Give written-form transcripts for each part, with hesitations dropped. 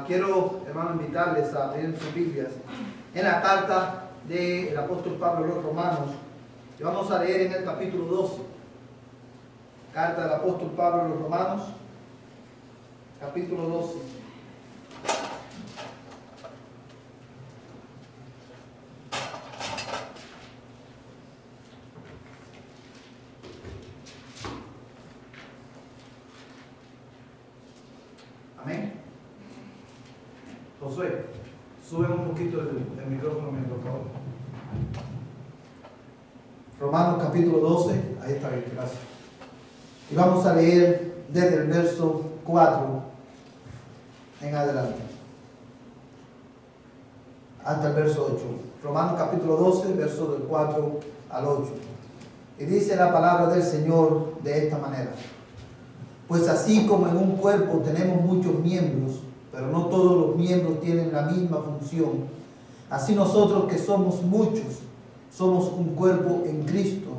Quiero, hermano, invitarles a abrir sus Biblias en la carta del apóstol Pablo a los Romanos. Y vamos a leer en el capítulo 12. Carta del apóstol Pablo a los Romanos, capítulo 12. Amén. Josué, sube un poquito el micrófono, por favor. Romanos capítulo 12, ahí está bien, gracias. Y vamos a leer desde el verso 4 en adelante, hasta el verso 8. Romanos capítulo 12, verso del 4 al 8. Y dice la palabra del Señor de esta manera: pues así como en un cuerpo tenemos muchos miembros, pero no todos los miembros tienen la misma función, así nosotros que somos muchos, somos un cuerpo en Cristo,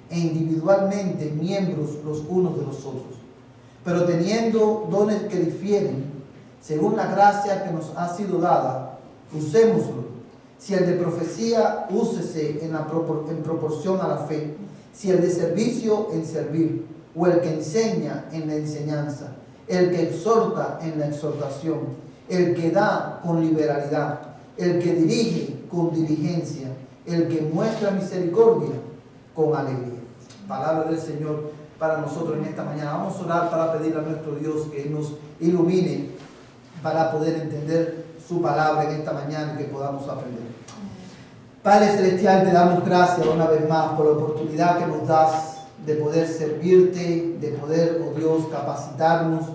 e individualmente miembros los unos de los otros. Pero teniendo dones que difieren, según la gracia que nos ha sido dada, usémoslo. Si el de profecía, úsese en proporción a la fe; si el de servicio, en servir; o el que enseña, en la enseñanza; el que exhorta, en la exhortación; el que da, con liberalidad; el que dirige, con diligencia; el que muestra misericordia, con alegría. Palabra del Señor para nosotros en esta mañana. Vamos a orar para pedirle a nuestro Dios que nos ilumine para poder entender su palabra en esta mañana y que podamos aprender. Padre Celestial, te damos gracias una vez más por la oportunidad que nos das de poder servirte, de poder, oh Dios, capacitarnos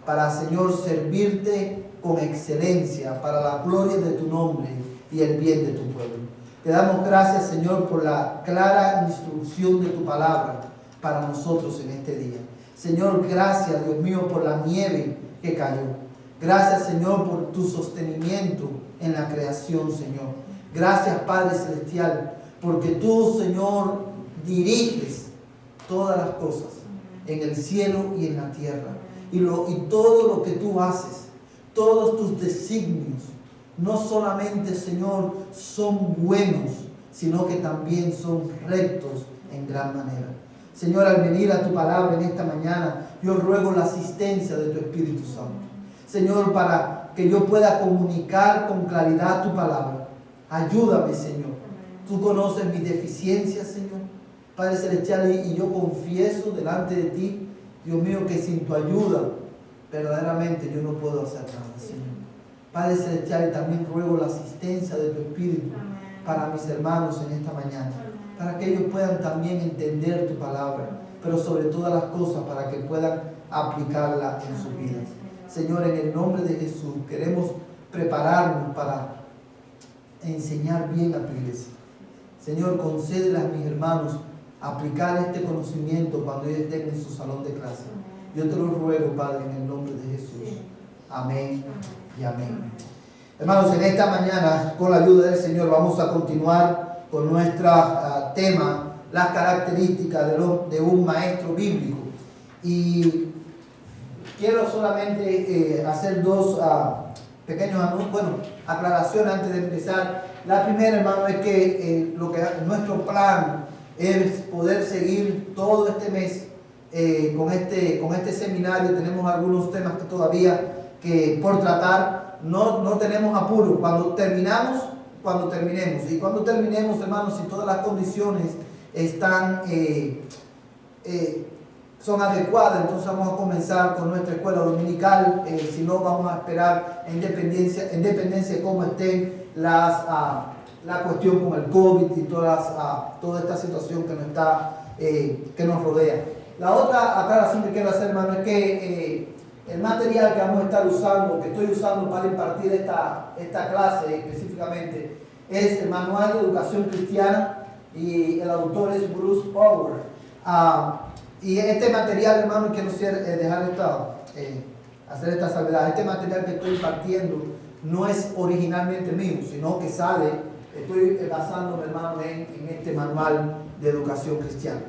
para, Señor, servirte con excelencia, para la gloria de tu nombre y el bien de tu pueblo. Te damos gracias, Señor, por la clara instrucción de tu palabra para nosotros en este día. Señor, gracias, Dios mío, por la nieve que cayó. Gracias, Señor, por tu sostenimiento en la creación, Señor. Gracias, Padre Celestial, porque tú, Señor, diriges todas las cosas en el cielo y en la tierra. Y todo lo que tú haces, todos tus designios, no solamente, Señor, son buenos, sino que también son rectos en gran manera. Señor, al venir a tu palabra en esta mañana, yo ruego la asistencia de tu Espíritu Santo. Señor, para que yo pueda comunicar con claridad tu palabra. Ayúdame, Señor. Tú conoces mis deficiencias, Señor. Padre Celestial, y yo confieso delante de ti, Dios mío, que sin tu ayuda, verdaderamente yo no puedo hacer nada, Señor. Padre Celestial, y también ruego la asistencia de tu Espíritu para mis hermanos en esta mañana, para que ellos puedan también entender tu palabra, pero sobre todas las cosas para que puedan aplicarla en sus vidas. Señor, en el nombre de Jesús, queremos prepararnos para enseñar bien a tu iglesia. Señor, concédele a mis hermanos aplicar este conocimiento cuando ellos estén en su salón de clase. Yo te lo ruego, Padre, en el nombre de Jesús. Amén y amén. Hermanos, en esta mañana, con la ayuda del Señor, vamos a continuar con nuestro tema, las características de un maestro bíblico. Y quiero solamente hacer dos pequeños aclaraciones antes de empezar. La primera, hermano, es que nuestro plan es poder seguir todo este mes con este seminario. Tenemos algunos temas que todavía por tratar. No tenemos apuro. Cuando terminemos, y cuando terminemos, hermanos, si todas las condiciones están son adecuadas, entonces vamos a comenzar con nuestra escuela dominical. Si no, vamos a esperar en dependencia de cómo estén la cuestión con el COVID y toda esta situación que nos rodea. La otra aclaración que quiero hacer, hermano, es que el material que vamos a estar usando, que estoy usando para impartir esta clase específicamente, es el Manual de Educación Cristiana, y el autor es Bruce Power. Y este material, hermano, quiero hacer esta salvedad. Este material que estoy impartiendo no es originalmente mío, sino que estoy basándome, hermano, en este Manual de Educación Cristiana.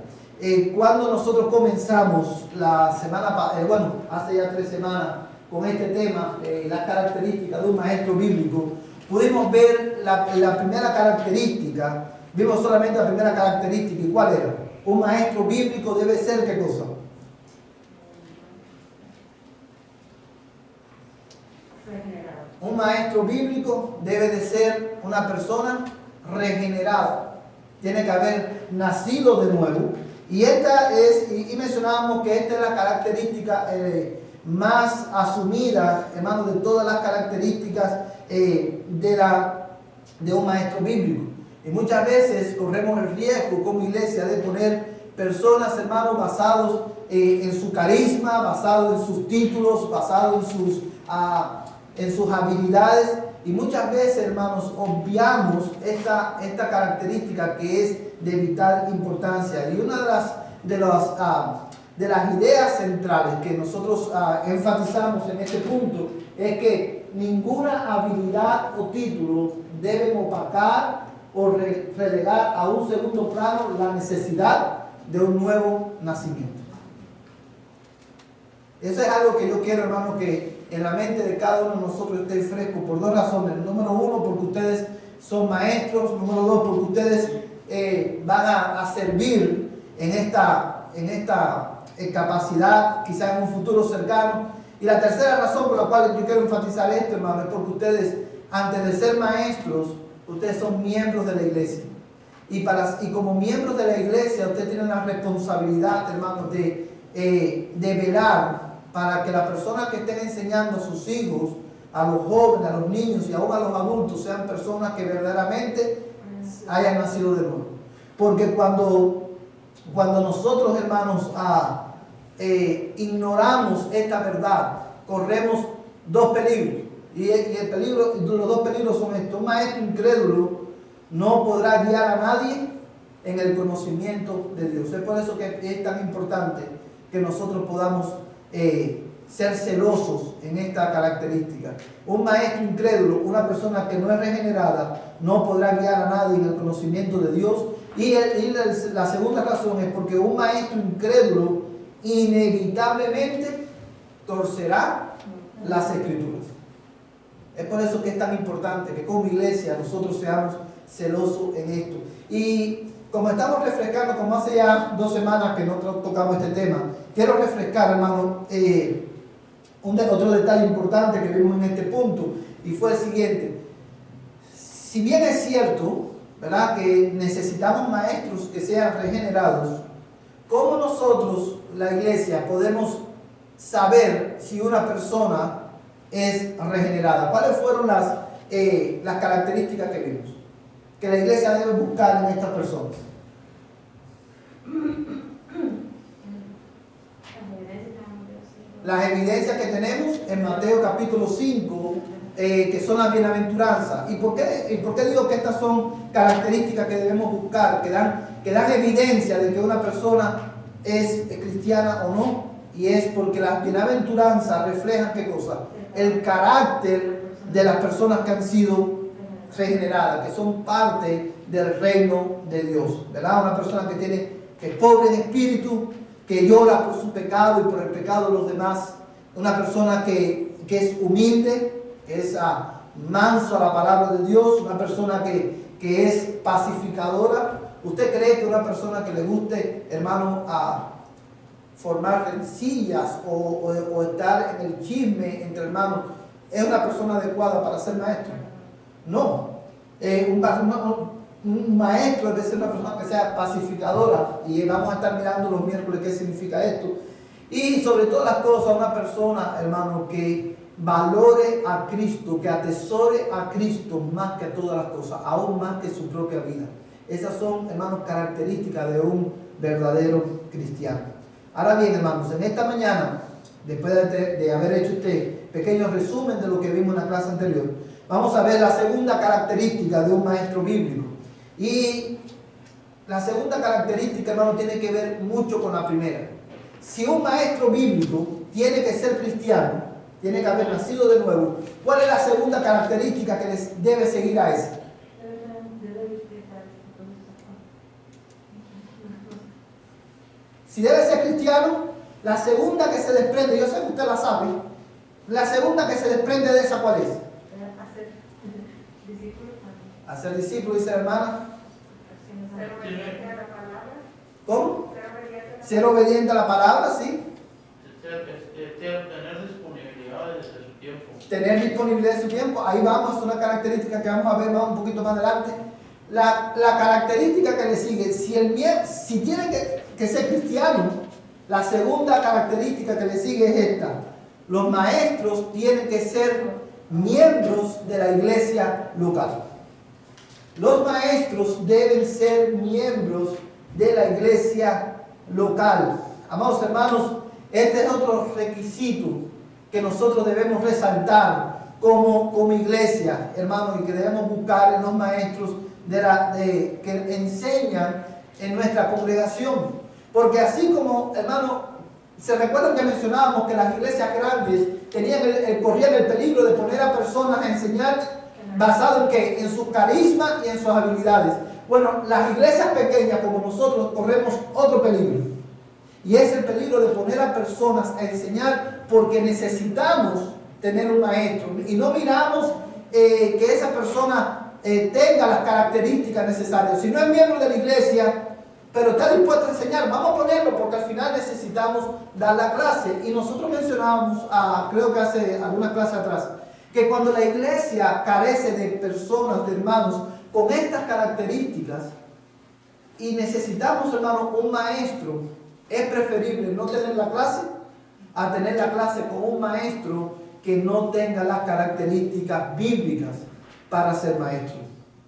Cuando nosotros comenzamos la semana, hace ya 3 semanas, con este tema, las características de un maestro bíblico, pudimos ver la primera característica, vimos solamente la primera característica. ¿Y cuál era? Un maestro bíblico debe ser, ¿qué cosa? Regenerado. Un maestro bíblico debe de ser una persona regenerada. Tiene que haber nacido de nuevo. Y mencionábamos que esta es la característica más asumida, hermano, de todas las características de un maestro bíblico. Y muchas veces corremos el riesgo como iglesia de poner personas, hermanos, basados en su carisma, basados en sus títulos, basados en sus habilidades. Y muchas veces, hermanos, obviamos esta característica que es de vital importancia. Y una de las ideas centrales que nosotros enfatizamos en este punto es que ninguna habilidad o título deben opacar o relegar a un segundo plano la necesidad de un nuevo nacimiento. Eso es algo que yo quiero, hermano, que en la mente de cada uno de nosotros esté fresco por dos razones. Número uno, porque ustedes son maestros. Número dos, porque ustedes van a servir en esta capacidad, quizás en un futuro cercano. Y la tercera razón por la cual yo quiero enfatizar esto, hermano, es porque ustedes, antes de ser maestros, ustedes son miembros de la iglesia. Y como miembros de la iglesia, ustedes tienen la responsabilidad, hermanos, de velar para que las personas que estén enseñando a sus hijos, a los jóvenes, a los niños y aún a los adultos, sean personas que verdaderamente hayan nacido de nuevo. Porque cuando nosotros, hermanos, ignoramos esta verdad, corremos dos peligros. Y los dos peligros son estos. Un maestro incrédulo no podrá guiar a nadie en el conocimiento de Dios. Es por eso que es tan importante que nosotros podamos ser celosos en esta característica. Un maestro incrédulo, una persona que no es regenerada, no podrá guiar a nadie en el conocimiento de Dios. Y la segunda razón es porque un maestro incrédulo inevitablemente torcerá las escrituras. Es por eso que es tan importante que como iglesia nosotros seamos celosos en esto. Y como estamos refrescando, como hace ya 2 semanas que no tocamos este tema, quiero refrescar, hermano, otro detalle importante que vimos en este punto, y fue el siguiente. Si bien es cierto, ¿verdad?, que necesitamos maestros que sean regenerados, ¿cómo nosotros, la iglesia, podemos saber si una persona es regenerada? ¿Cuáles fueron las características que vimos que la iglesia debe buscar en estas personas? Las evidencias que tenemos en Mateo capítulo 5, que son las bienaventuranzas. ¿Y por qué digo que estas son características que debemos buscar, que dan evidencia de que una persona es cristiana o no? Y es porque las bienaventuranzas reflejan, ¿qué cosa? El carácter de las personas que han sido regeneradas, que son parte del reino de Dios, ¿verdad? Una persona que es pobre en espíritu, que llora por su pecado y por el pecado de los demás. Una persona que es humilde, que es manso a la palabra de Dios. Una persona que es pacificadora. ¿Usted cree que una persona que le guste, hermano, formar rencillas o estar en el chisme entre hermanos es una persona adecuada para ser maestro? No. Un maestro debe ser una persona que sea pacificadora, y vamos a estar mirando los miércoles qué significa esto. Y sobre todas las cosas, una persona, hermano, que valore a Cristo, que atesore a Cristo más que todas las cosas, aún más que su propia vida. Esas son, hermanos, características de un verdadero cristiano. Ahora bien, hermanos, en esta mañana, después de haber hecho este pequeño resumen de lo que vimos en la clase anterior, vamos a ver la segunda característica de un maestro bíblico. Y la segunda característica, hermano, tiene que ver mucho con la primera. Si un maestro bíblico tiene que ser cristiano, tiene que haber nacido de nuevo, ¿cuál es la segunda característica que les debe seguir a esa? Si debe ser cristiano, la segunda que se desprende, yo sé que usted la sabe, La segunda que se desprende de esa, ¿cuál es? Hacer discípulos. Hacer discípulos, dice la hermana. Ser obediente a la palabra. ¿Cómo? Ser obediente a la Ser obediente a la palabra, sí. Tener disponibilidad desde su tiempo. Tener disponibilidad de su tiempo. Ahí vamos, es una característica que vamos a ver más un poquito más adelante. La característica que le sigue, si tiene que ser cristiano, la segunda característica que le sigue es esta. Los maestros tienen que ser miembros de la iglesia local. Los maestros deben ser miembros de la iglesia local. Amados hermanos, este es otro requisito que nosotros debemos resaltar como iglesia, hermanos, y que debemos buscar en los maestros que enseñan en nuestra congregación. Porque así como, hermano, se recuerdan que mencionábamos que las iglesias grandes corrían el peligro de poner a personas a enseñar basado en qué, en su carisma y en sus habilidades. Bueno, las iglesias pequeñas como nosotros corremos otro peligro, y es el peligro de poner a personas a enseñar porque necesitamos tener un maestro y no miramos que esa persona tenga las características necesarias. Si no es miembro de la iglesia pero está dispuesto a enseñar, vamos a ponerlo porque al final necesitamos dar la clase. Y nosotros mencionábamos, creo que hace algunas clases atrás, que cuando la iglesia carece de personas, de hermanos con estas características y necesitamos, hermanos, un maestro, es preferible no tener la clase a tener la clase con un maestro que no tenga las características bíblicas para ser maestro,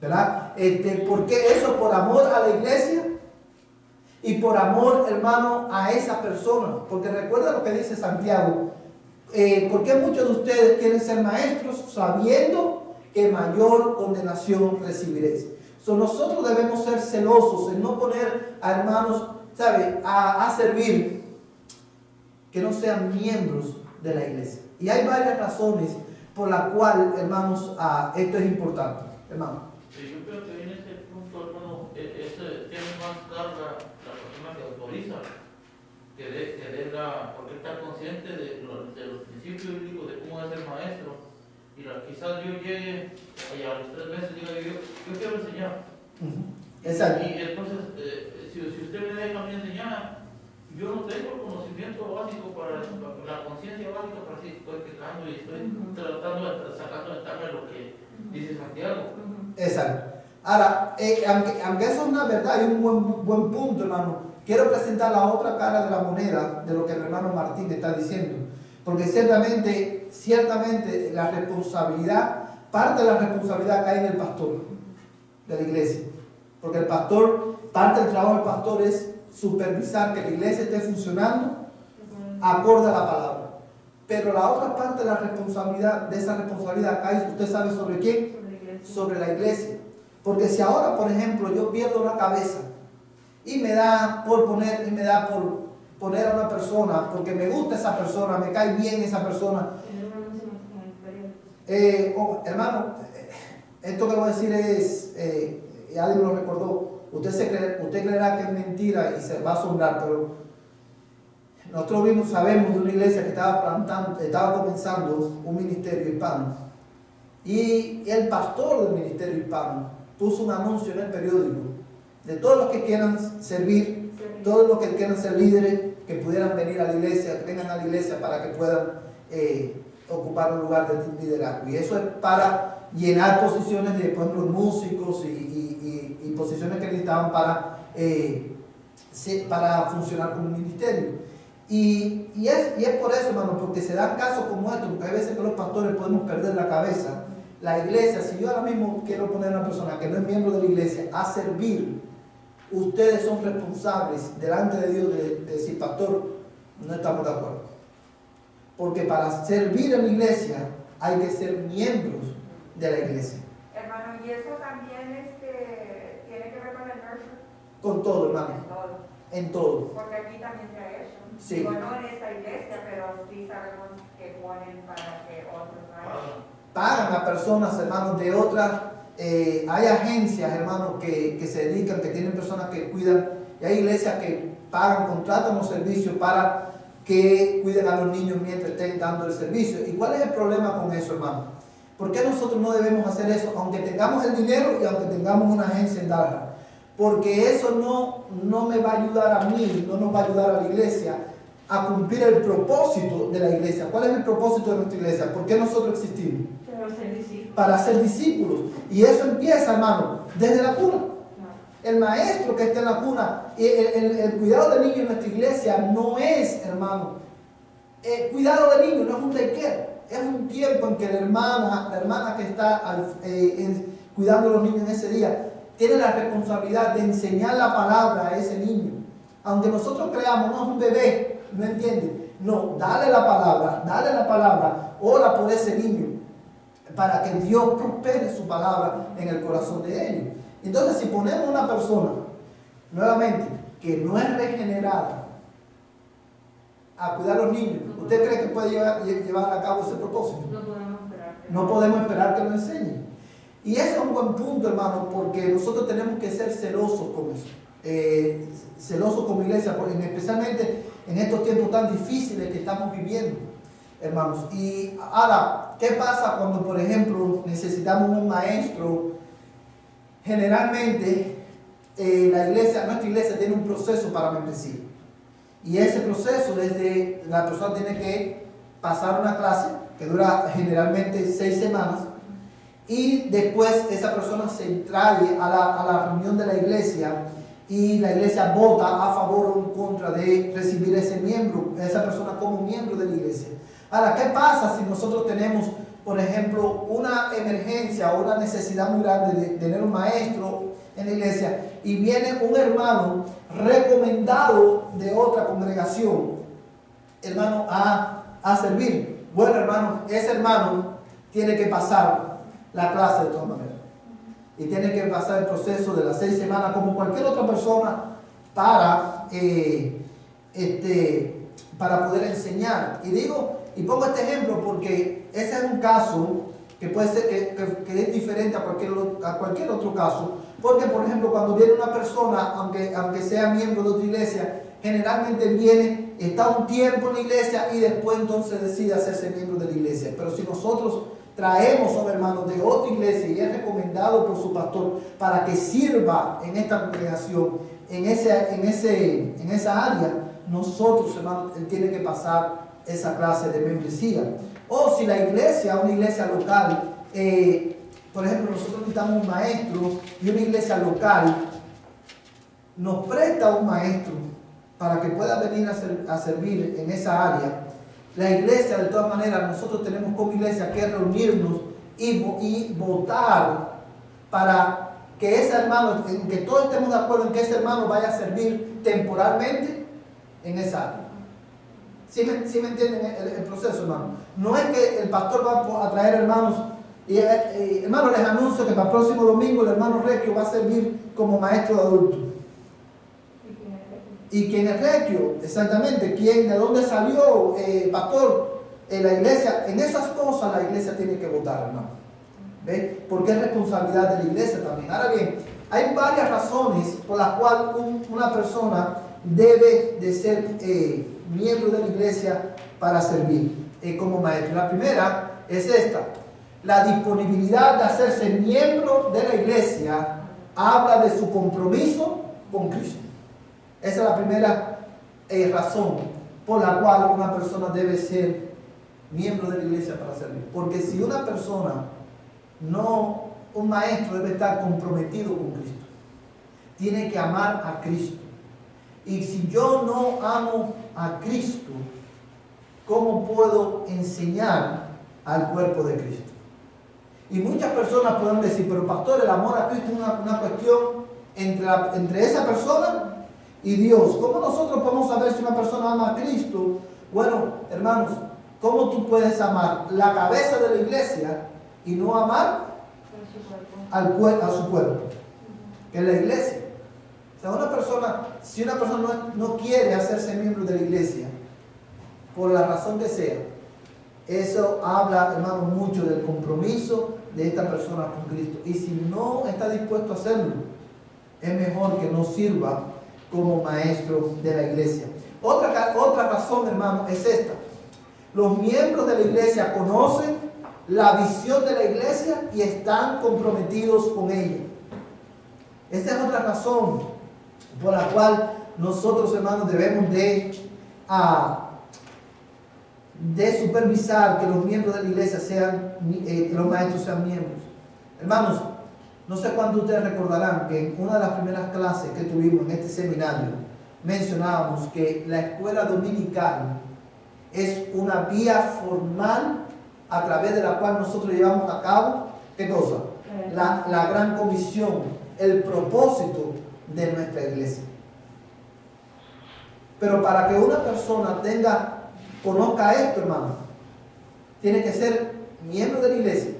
¿verdad? Porque eso por amor a la iglesia y por amor, hermano, a esa persona. Porque recuerda lo que dice Santiago. ¿Por qué muchos de ustedes quieren ser maestros sabiendo que mayor condenación recibiréis? Nosotros debemos ser celosos en no poner a hermanos, ¿sabe?, a servir que no sean miembros de la iglesia. Y hay varias razones por las cuales, hermanos, esto es importante, hermano. Sí, yo creo que en este punto, hermano, tiene más carga la persona que autoriza, porque está consciente de los principios bíblicos de cómo es el maestro. Y quizás yo llegue y a los 3 meses diga yo quiero enseñar. Exacto. Y entonces, si usted me deja a mí enseñar, yo no tengo el conocimiento básico para la conciencia básica para si estoy pecando y estoy tratando de sacar ventaja de lo que dice Santiago. Exacto. Ahora, aunque eso es una verdad y un buen punto, hermano, quiero presentar la otra cara de la moneda de lo que el hermano Martín está diciendo. Porque ciertamente la responsabilidad, parte de la responsabilidad cae en el pastor de la iglesia. Porque el pastor, parte del trabajo del pastor es supervisar que la iglesia esté funcionando acorde a la palabra. Pero la otra parte de esa responsabilidad cae, ¿usted sabe sobre quién? Sobre la iglesia. Porque si ahora, por ejemplo, yo pierdo la cabeza y me da por poner a una persona, porque me gusta esa persona, me cae bien esa persona. Hermano, esto que voy a decir es, y alguien me lo recordó, usted creerá que es mentira y se va a asombrar, pero nosotros mismos sabemos de una iglesia que estaba comenzando un ministerio hispano, y el pastor del ministerio hispano puso un anuncio en el periódico de todos los que quieran servir, todos los que quieran ser líderes, que pudieran venir a la iglesia, que vengan a la iglesia para que puedan ocupar un lugar de liderazgo. Y eso es para llenar posiciones de, por ejemplo, músicos y posiciones que necesitaban para funcionar como un ministerio. Y es por eso, hermano, porque se dan casos como estos, porque hay veces que los pastores podemos perder la cabeza. La iglesia, si yo ahora mismo quiero poner a una persona que no es miembro de la iglesia a servir, ustedes son responsables delante de Dios de decir, pastor, no estamos de acuerdo. Porque para servir en la iglesia hay que ser miembros de la iglesia. Hermano, ¿y eso también tiene que ver con el nurture? Con todo, hermano. En todo. En todo. Porque aquí también se ha hecho. Sí. Digo, no en esta iglesia, pero sí sabemos que ponen para que otros vayan. Pagan a personas, hermanos, de otras. Hay agencias, hermanos, que se dedican, que tienen personas que cuidan. Y hay iglesias que pagan, contratan los servicios para que cuiden a los niños mientras estén dando el servicio. ¿Y cuál es el problema con eso, hermano? ¿Por qué nosotros no debemos hacer eso, aunque tengamos el dinero y aunque tengamos una agencia en Dallas? Porque eso no me va a ayudar a mí, no nos va a ayudar a la iglesia a cumplir el propósito de la iglesia. ¿Cuál es el propósito de nuestra iglesia? ¿Por qué nosotros existimos? Para ser discípulos. Y eso empieza, hermano, desde la cuna. El maestro que está en la cuna, el cuidado del niño en nuestra iglesia no es, hermano, cuidado del niño no es un daycare, es un tiempo en que la hermana que está cuidando a los niños en ese día, tiene la responsabilidad de enseñar la palabra a ese niño. Aunque nosotros creamos, no es un bebé, ¿no entiende? No, dale la palabra, ora por ese niño, para que Dios prospere su palabra en el corazón de ellos. Entonces, si ponemos una persona, nuevamente, que no es regenerada, a cuidar a los niños, ¿usted cree que puede llevar a cabo ese propósito? No podemos esperar que lo enseñe. Y ese es un buen punto, hermano, porque nosotros tenemos que ser celosos con eso. Celosos como iglesia, porque especialmente en estos tiempos tan difíciles que estamos viviendo, hermanos. Y ahora, ¿qué pasa cuando, por ejemplo, necesitamos un maestro? Generalmente, nuestra iglesia tiene un proceso para membresía. Y ese proceso, la persona tiene que pasar una clase que dura generalmente 6 semanas, y después esa persona se trae a la reunión de la iglesia, y la iglesia vota a favor o en contra de recibir esa persona como miembro de la iglesia. Ahora, ¿qué pasa si nosotros tenemos, por ejemplo, una emergencia o una necesidad muy grande de tener un maestro en la iglesia y viene un hermano recomendado de otra congregación, hermano, a servir? Bueno, hermano, ese hermano tiene que pasar la clase de todas maneras. Y tiene que pasar el proceso de las 6 semanas como cualquier otra persona para poder enseñar. Y pongo este ejemplo porque ese es un caso que puede ser que es diferente a cualquier otro caso. Porque, por ejemplo, cuando viene una persona, aunque sea miembro de otra iglesia, generalmente viene, está un tiempo en la iglesia y después entonces decide hacerse miembro de la iglesia. Pero si nosotros traemos a un hermano de otra iglesia y es recomendado por su pastor para que sirva en esta congregación, en esa área, nosotros, hermano, él tiene que pasar esa clase de membresía. O si la iglesia, una iglesia local, por ejemplo, nosotros necesitamos un maestro y una iglesia local nos presta un maestro para que pueda venir a servir en esa área. La iglesia, de todas maneras, nosotros tenemos como iglesia que reunirnos y votar para que ese hermano, en que todos estemos de acuerdo en que ese hermano vaya a servir temporalmente en esa área. ¿Sí me entienden el proceso, hermano? No es que el pastor va a traer hermanos y hermano, les anuncio que para el próximo domingo el hermano Requio va a servir como maestro de adultos. ¿Y quién es Requio? Exactamente. ¿De dónde salió, pastor? La iglesia, en esas cosas la iglesia tiene que votar, hermano. ¿Ve? Porque es responsabilidad de la iglesia también. Ahora bien, hay varias razones por las cuales una persona debe de ser miembro de la iglesia para servir como maestro. La primera es esta: la disponibilidad de hacerse miembro de la iglesia habla de su compromiso con Cristo. Esa es la primera razón por la cual una persona debe ser miembro de la iglesia para servir. Porque si una persona, un maestro debe estar comprometido con Cristo. Tiene que amar a Cristo. Y si yo no amo a Cristo, ¿cómo puedo enseñar al cuerpo de Cristo? Y muchas personas pueden decir, pero pastor, el amor a Cristo es una cuestión entre esa persona y Dios. ¿Cómo nosotros podemos saber si una persona ama a Cristo? Bueno, hermanos, ¿cómo tú puedes amar la cabeza de la iglesia y no amar a su cuerpo, que es la iglesia? O sea, si una persona no quiere hacerse miembro de la iglesia, por la razón que sea, eso habla, hermano, mucho del compromiso de esta persona con Cristo. Y si no está dispuesto a hacerlo, es mejor que no sirva como maestro de la iglesia. Otra razón, hermano, es esta. Los miembros de la iglesia conocen la visión de la iglesia y están comprometidos con ella. Esta es otra razón por la cual nosotros, hermanos, debemos de supervisar que los miembros de la iglesia que los maestros sean miembros. Hermanos, no sé cuántos de ustedes recordarán que en una de las primeras clases que tuvimos en este seminario mencionábamos que la escuela dominical es una vía formal a través de la cual nosotros llevamos a cabo, ¿qué cosa? La gran comisión, el propósito de nuestra iglesia. Pero para que una persona conozca esto, hermano, tiene que ser miembro de la iglesia.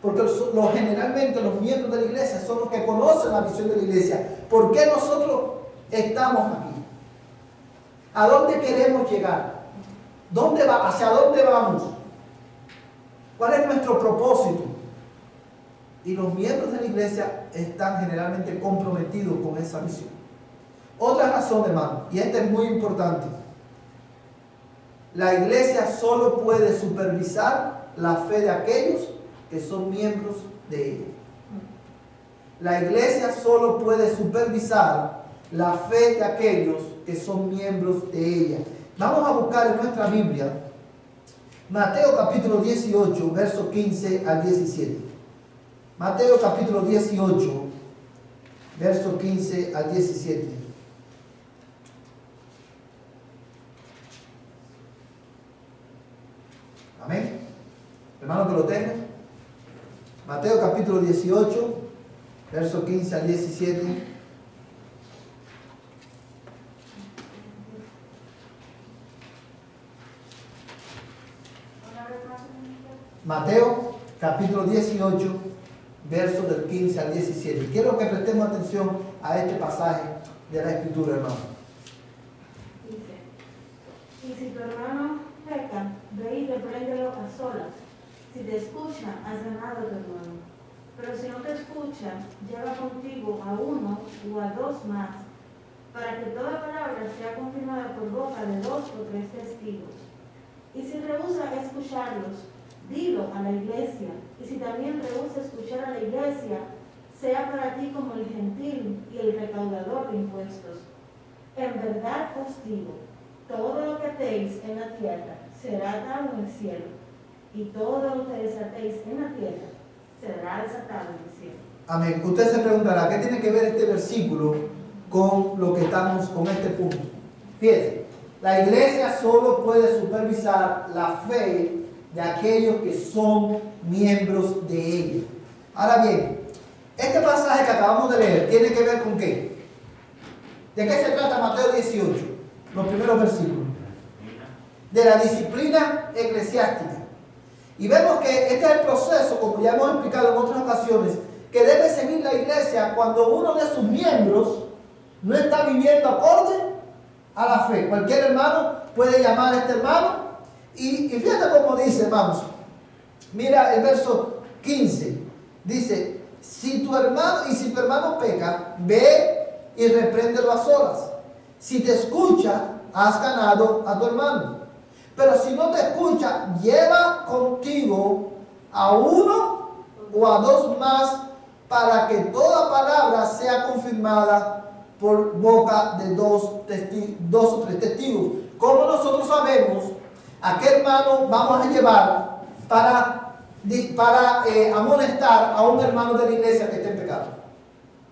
Porque generalmente los miembros de la iglesia son los que conocen la visión de la iglesia. ¿Por qué nosotros estamos aquí? ¿A dónde queremos llegar? ¿Hacia dónde vamos? ¿Cuál es nuestro propósito? Y los miembros de la iglesia están generalmente comprometidos con esa visión. Otra razón, hermano, y esta es muy importante. La iglesia solo puede supervisar la fe de aquellos que son miembros de ella. La iglesia solo puede supervisar la fe de aquellos que son miembros de ella. Vamos a buscar en nuestra Biblia Mateo capítulo 18, versos 15 al 17. Mateo capítulo 18, versos 15 al 17. Amén. Hermano, que lo tengan. Mateo capítulo 18, versos 15 al 17. Mateo capítulo 18, versos del 15 al 17. Quiero que prestemos atención a este pasaje de la Escritura, hermano. Dice: y si tu hermano peca, ve y repréndelo a solas. Si te escucha, has ganado a tu hermano. Pero si no te escucha, lleva contigo a uno o a dos más, para que toda palabra sea confirmada por boca de 2 o 3 testigos. Y si rehúsa escucharlos, dilo a la iglesia. Y si también rehúsa escuchar a la iglesia, sea para ti como el gentil y el recaudador de impuestos. En verdad os digo, todo lo que atéis en la tierra será atado en el cielo, y todo lo que desatéis en la tierra será desatado en el cielo. Amén. Usted se preguntará, ¿qué tiene que ver este versículo con lo que estamos, con este punto? Fíjese, la iglesia solo puede supervisar la fe de aquellos que son miembros de ella. Ahora bien, este pasaje que acabamos de leer, ¿tiene que ver con qué? ¿De qué se trata Mateo 18? Los primeros versículos. De la disciplina eclesiástica. Y vemos que este es el proceso, como ya hemos explicado en otras ocasiones, que debe seguir la iglesia cuando uno de sus miembros no está viviendo acorde a la fe. Cualquier hermano puede llamar a este hermano y fíjate cómo dice, hermanos. Mira el verso 15. Dice, si tu hermano peca, ve y repréndelo a solas. Si te escucha, has ganado a tu hermano. Pero si no te escucha, lleva contigo a uno o a 2 más, para que toda palabra sea confirmada por boca de 2 o 3 testigos. ¿Cómo nosotros sabemos a qué hermano vamos a llevar para amonestar a un hermano de la iglesia que esté en pecado?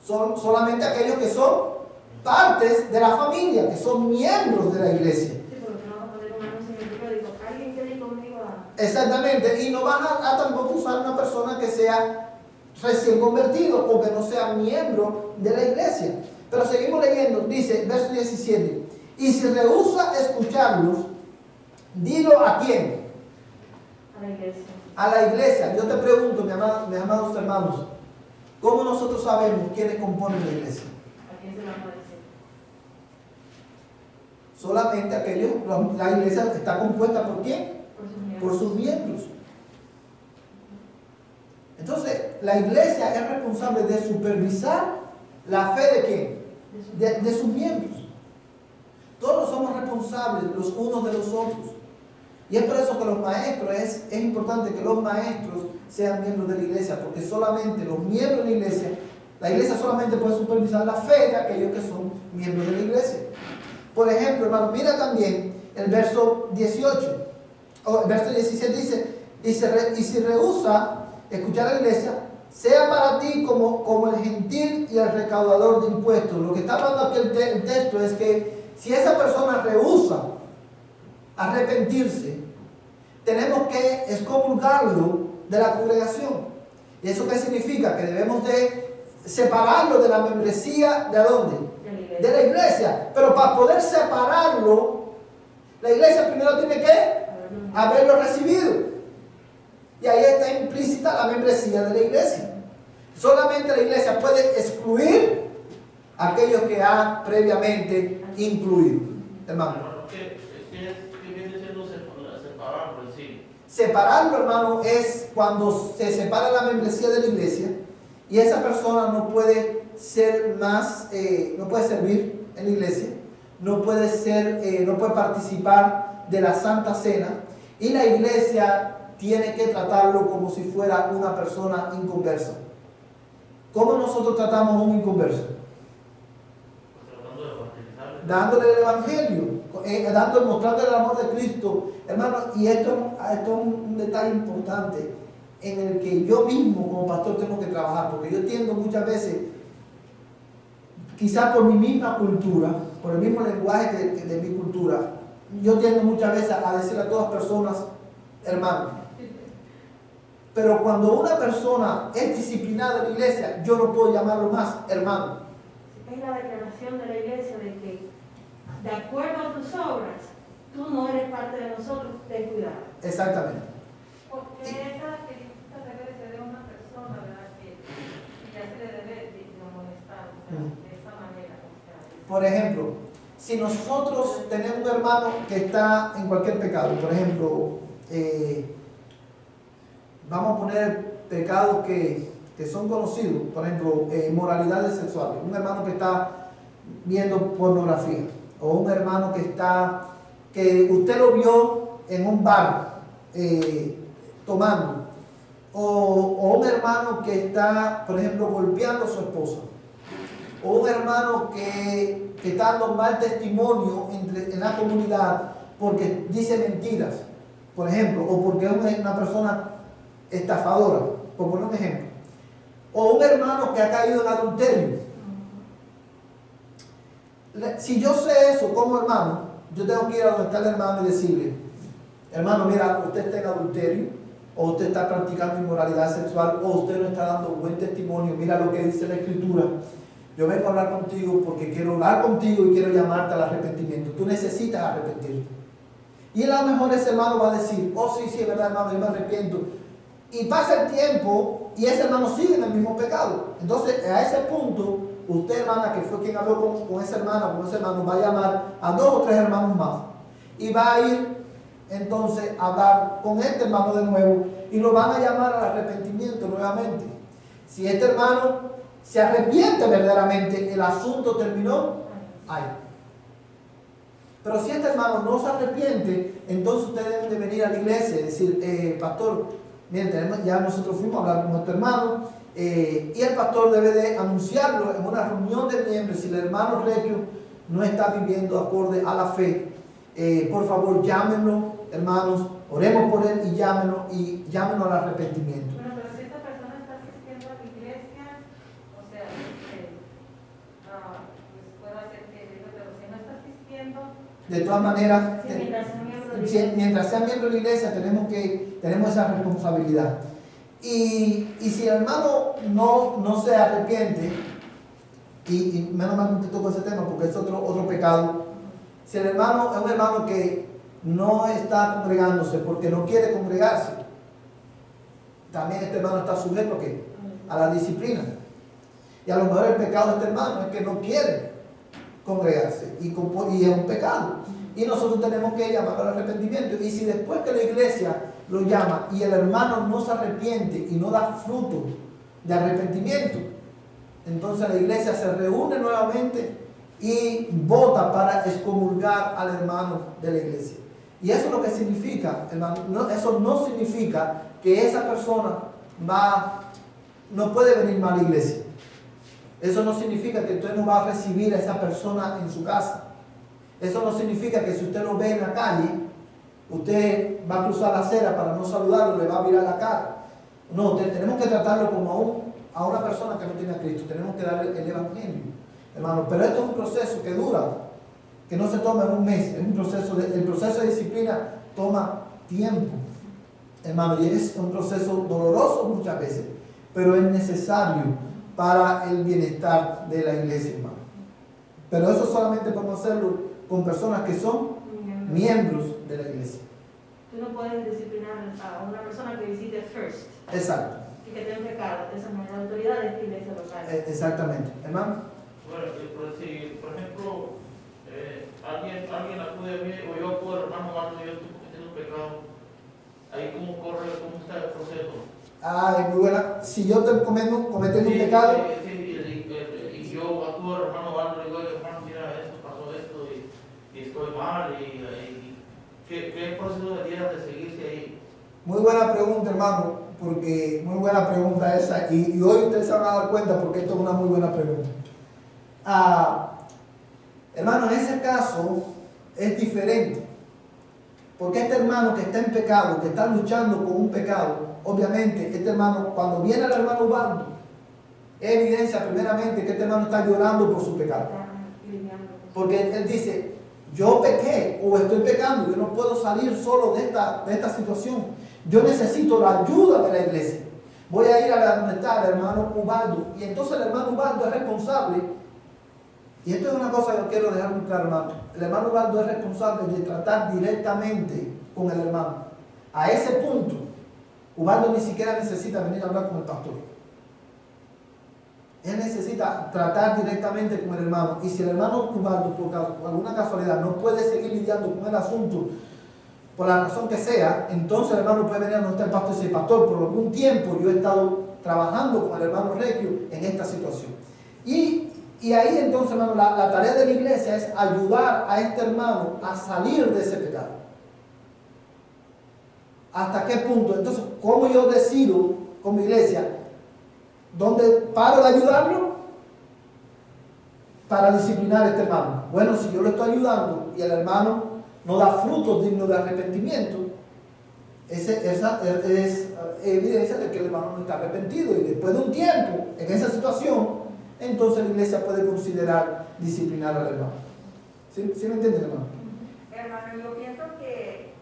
Son solamente aquellos que son partes de la familia, que son miembros de la iglesia. Exactamente, y no vas a tampoco usar una persona que sea recién convertido o que no sea miembro de la iglesia. Pero seguimos leyendo, dice, verso 17, y si rehúsa escucharlos, dilo a quién. A la iglesia. A la iglesia. Yo te pregunto, mis amados hermanos, ¿cómo nosotros sabemos quiénes componen la iglesia? ¿A quién se lo vamos a decir? Solamente aquellos, la iglesia está compuesta ¿por quién? Por sus miembros. Entonces, la iglesia es responsable de supervisar la fe de quién? De sus miembros. Todos somos responsables responsables los unos de los otros. Y es por eso que los maestros, es importante que los maestros sean miembros de la iglesia, porque solamente los miembros de la iglesia solamente puede supervisar la fe de aquellos que son miembros de la iglesia. Por ejemplo, hermano, mira también el verso 18, o el verso 17 dice, y si rehúsa escuchar a la iglesia, sea para ti como el gentil y el recaudador de impuestos. Lo que está hablando aquí el texto es que si esa persona rehúsa arrepentirse, tenemos que excomulgarlo de la congregación. ¿Y eso qué significa? Que debemos de separarlo de la membresía, ¿de dónde? De la iglesia. Pero para poder separarlo, la iglesia primero tiene que haberlo recibido. Y ahí está implícita la membresía de la iglesia. Solamente la iglesia puede excluir a aquellos que ha previamente incluido. Hermano. ¿Qué viene siendo separarlo en sí? Separarlo, hermano, es cuando se separa la membresía de la iglesia y esa persona no puede ser más, no puede servir en la iglesia, no puede participar de la Santa Cena, y la iglesia tiene que tratarlo como si fuera una persona inconversa. ¿Cómo nosotros tratamos a un inconverso? Dándole el evangelio, mostrándole el amor de Cristo, hermano. Y esto es un detalle importante en el que yo mismo como pastor tengo que trabajar, porque yo tiendo muchas veces, quizás por mi misma cultura, por el mismo lenguaje de mi cultura, yo tiendo muchas veces a decirle a todas personas, hermano. Pero cuando una persona es disciplinada en la iglesia, yo no puedo llamarlo más hermano. Es la declaración de la iglesia de que, de acuerdo a tus obras, tú no eres parte de nosotros, ten cuidado. Exactamente. Porque esa característica debe ser de una persona, ¿verdad? Que ya se le debe de molestar, o sea, de esa manera. O sea, por ejemplo, si nosotros tenemos un hermano que está en cualquier pecado, por ejemplo, vamos a poner pecados que son conocidos, por ejemplo, inmoralidades sexuales, un hermano que está viendo pornografía, o un hermano que usted lo vio en un bar tomando, o un hermano que está, por ejemplo, golpeando a su esposa, o un hermano que está dando mal testimonio en la comunidad porque dice mentiras, por ejemplo, o porque es una persona estafadora, por poner un ejemplo, o un hermano que ha caído en adulterio. Si yo sé eso como hermano, yo tengo que ir a donde está el hermano y decirle, hermano, mira, usted está en adulterio, o usted está practicando inmoralidad sexual, o usted no está dando buen testimonio, mira lo que dice la Escritura. Yo vengo a hablar contigo porque quiero hablar contigo y quiero llamarte al arrepentimiento. Tú necesitas arrepentirte. Y a lo mejor ese hermano va a decir, oh sí, es verdad, hermano, yo me arrepiento. Y pasa el tiempo y ese hermano sigue en el mismo pecado. Entonces, a ese punto, usted, hermana, que fue quien habló con ese hermano, va a llamar a 2 o 3 hermanos más. Y va a ir, entonces, a hablar con este hermano de nuevo y lo van a llamar al arrepentimiento nuevamente. Si este hermano se arrepiente verdaderamente, el asunto terminó ahí. Pero si este hermano no se arrepiente, entonces ustedes deben de venir a la iglesia y decir, pastor, miren, ya nosotros fuimos a hablar con nuestro hermano, y el pastor debe de anunciarlo en una reunión de miembros. Si el hermano regio no está viviendo acorde a la fe, por favor llámenlo, hermanos, oremos por él y llámenlo al arrepentimiento. bueno, pero si esta persona está asistiendo a la iglesia, o sea, pues puede hacer que diga, pero si no está asistiendo. De todas maneras, Sí, mientras sea miembro de la iglesia, tenemos esa responsabilidad. Y si el hermano no se arrepiente, y menos mal que te toco ese tema porque es otro pecado. Si el hermano es un hermano que no está congregándose porque no quiere congregarse, también este hermano está sujeto a la disciplina. Y a lo mejor el pecado de este hermano es que no quiere congregarse y es un pecado. Y nosotros tenemos que llamar al arrepentimiento. Y si después que la iglesia lo llama y el hermano no se arrepiente y no da fruto de arrepentimiento, entonces la iglesia se reúne nuevamente y vota para excomulgar al hermano de la iglesia. Y eso es lo que significa, hermano. Eso no significa que esa persona no puede venir más a la iglesia. Eso no significa que usted no va a recibir a esa persona en su casa. Eso no significa que si usted lo ve en la calle, usted va a cruzar la acera para no saludarlo, le va a mirar la cara. No, tenemos que tratarlo como a una persona que no tiene a Cristo. Tenemos que darle el evangelio, hermano. Pero esto es un proceso que dura, que no se toma en un mes. Es un proceso el proceso de disciplina toma tiempo, hermano, y es un proceso doloroso muchas veces, pero es necesario para el bienestar de la iglesia, hermano. Pero eso solamente podemos hacerlo con personas que son miembros de la iglesia. Tú no puedes disciplinar a una persona que visite First. Exacto. Y que tenga pecado. Esa no es la autoridad de esta iglesia local. Exactamente, hermano. Bueno, pues si, por ejemplo, alguien acude a mí, o yo acudo al hermano Mando y yo estoy cometiendo un pecado, ahí cómo está el proceso. Muy buena. Si yo estoy cometiendo un pecado. Y yo acudo al hermano Mando y digo, hermano, mira, esto pasó esto y estoy mal, ¿qué proceso debería de seguirse ahí? Muy buena pregunta, hermano, porque muy buena pregunta esa, y hoy ustedes se van a dar cuenta porque esto es una muy buena pregunta. Hermano, en ese caso es diferente, porque este hermano que está en pecado, que está luchando con un pecado, obviamente este hermano, cuando viene el hermano Ubaldo, evidencia primeramente que este hermano está llorando por su pecado, porque él dice: yo pequé o estoy pecando, yo no puedo salir solo de esta situación. Yo necesito la ayuda de la iglesia. Voy a ir a donde está el hermano Ubaldo. Y entonces el hermano Ubaldo es responsable. Y esto es una cosa que quiero dejar muy claro, hermano. El hermano Ubaldo es responsable de tratar directamente con el hermano. A ese punto, Ubaldo ni siquiera necesita venir a hablar con el pastor. Él necesita tratar directamente con el hermano. Y si el hermano Ubaldo, por alguna casualidad, no puede seguir lidiando con el asunto, por la razón que sea, entonces el hermano puede venir a donde está el pastor y decir: pastor, por algún tiempo yo he estado trabajando con el hermano Requio en esta situación. Y ahí entonces, hermano, la tarea de la iglesia es ayudar a este hermano a salir de ese pecado. ¿Hasta qué punto? Entonces, ¿cómo yo decido como iglesia dónde paro de ayudarlo para disciplinar a este hermano? Bueno, si yo lo estoy ayudando y el hermano no da frutos dignos de arrepentimiento, esa es evidencia de que el hermano no está arrepentido, y después de un tiempo en esa situación, entonces la iglesia puede considerar disciplinar al hermano. ¿Sí me entienden, hermano? Hermano, yo pienso que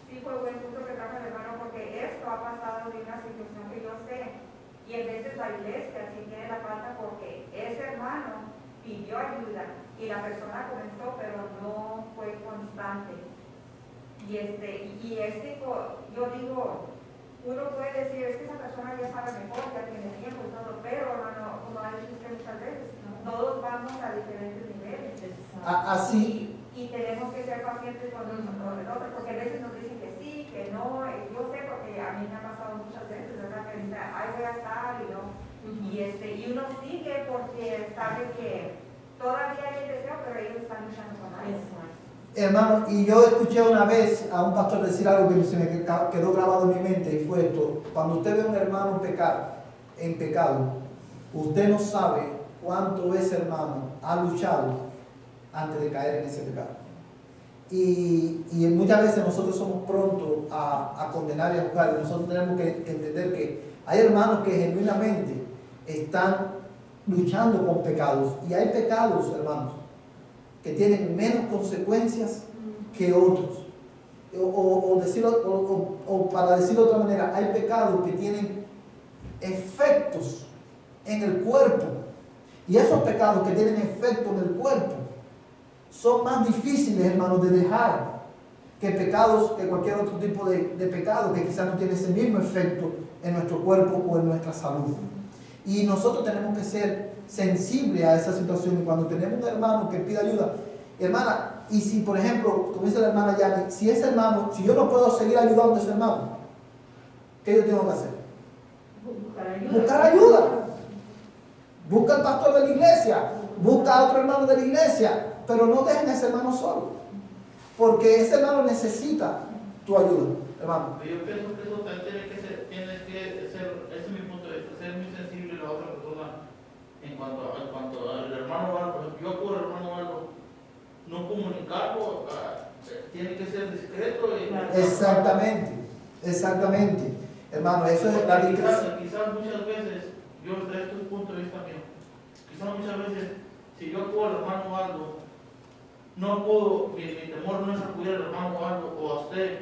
sí fue buen punto que trajo el hermano, porque esto ha pasado de una situación que yo sé, y en veces la iglesia sí tiene la falta porque ese hermano pidió ayuda y la persona comenzó, pero no fue constante. Yo digo, uno puede decir: es que esa persona ya sabe mejor, ya tiene tiempo y todo, pero hermano, como ha dicho usted muchas veces, todos vamos a diferentes niveles. Así. Y tenemos que ser pacientes con nosotros, porque a veces nos dicen que sí, que no. Yo sé, porque a mí me ha pasado muchas veces, ¿verdad? Que dice: ay, voy a estar, y no. Y uno sigue porque sabe que todavía hay el deseo, pero ellos están luchando con algo. Hermano, y yo escuché una vez a un pastor decir algo que se me quedó grabado en mi mente, y fue esto: cuando usted ve a un hermano en pecado, usted no sabe cuánto ese hermano ha luchado antes de caer en ese pecado. Y muchas veces nosotros somos prontos a condenar y a juzgar, y nosotros tenemos que entender que hay hermanos que genuinamente están luchando con pecados, y hay pecados, hermanos, que tienen menos consecuencias que otros. O para decirlo de otra manera, hay pecados que tienen efectos en el cuerpo, y esos pecados que tienen efecto en el cuerpo son más difíciles, hermanos, de dejar que cualquier otro tipo de pecado que quizás no tiene ese mismo efecto en nuestro cuerpo o en nuestra salud. Y nosotros tenemos que ser sensibles a esa situación, y cuando tenemos un hermano que pide ayuda, hermana, y si por ejemplo, como dice la hermana Yani, si yo no puedo seguir ayudando a ese hermano, ¿qué yo tengo que hacer? Buscar ayuda. Buscar ayuda. Busca al pastor de la iglesia, busca a otro hermano de la iglesia, pero no dejen a ese hermano solo, porque ese hermano necesita tu ayuda, hermano. Yo pienso que eso también tiene que ser, ese es mi punto de vista, ser muy sensible a la otra persona en cuanto al hermano algo. Yo por hermano algo, no comunicarlo, tiene que ser discreto. Exactamente, exactamente. Hermano, eso es la discreción. Quizás muchas veces, yo desde este punto de vista mío, quizás muchas veces, si yo acudo al hermano algo, no puedo, mi temor no es acudir al hermano algo o a usted,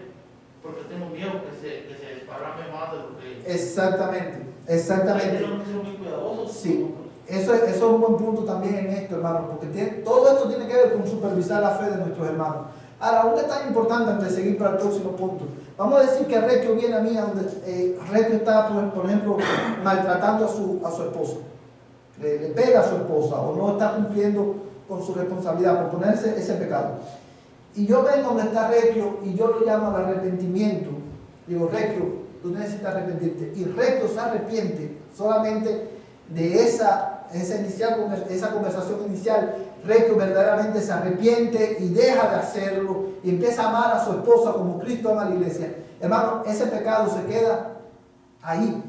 porque tengo miedo que se desparrame más de lo que... Exactamente, exactamente. Tenemos que ser muy cuidadosos. Sí, eso es un buen punto también en esto, hermano, porque todo esto tiene que ver con supervisar la fe de nuestros hermanos. Ahora, un detalle importante antes de seguir para el próximo punto. Vamos a decir que Requio viene a mí donde Requio está, por ejemplo, maltratando a su esposa. Le pega a su esposa o no está cumpliendo con su responsabilidad por ponerse ese pecado. Y yo vengo donde está Requio y yo lo llamo al arrepentimiento. Digo, Requio, tú necesitas arrepentirte. Y Requio se arrepiente solamente de esa conversación inicial. Requio verdaderamente se arrepiente y deja de hacerlo y empieza a amar a su esposa como Cristo ama a la iglesia. Hermano, ese pecado se queda ahí.